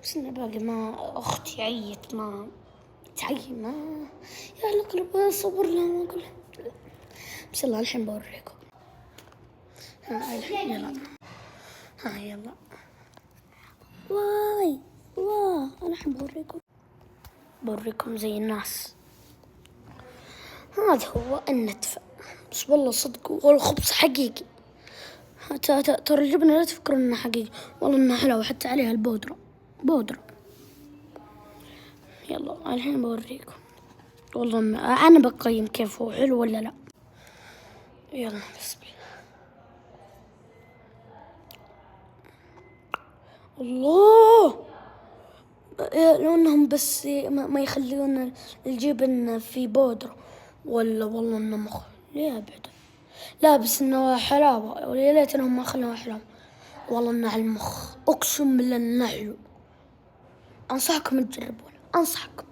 بس أنا باقي ما أختي عيت ما تعين ما يا القلب أصبر لها ما أقول بس يلا الحين بوريكم. الحين يلا يلا واي أنا الحين بوريكم زي الناس. هذا هو النتفة، بس والله صدق والخبز حقيقي. ترى الجبنة لا تفكرون إنها حقيقي، والله إنها حلوة وحتى عليها بودرة. يلا الحين بوريكم والله أنا بقيم كيف هو حلو ولا لا. يلا بسم الله. لو إنهم بس ما يخلون الجبن في بودرة والله إنه ليه أبدا. لا بس إنه حلاوة، ويا ليت إنهم ما خلوها حلاوة، والله إنه على المخ، أقسم بالله إنه حلو. أنصحكم تجربونه، أنصحكم.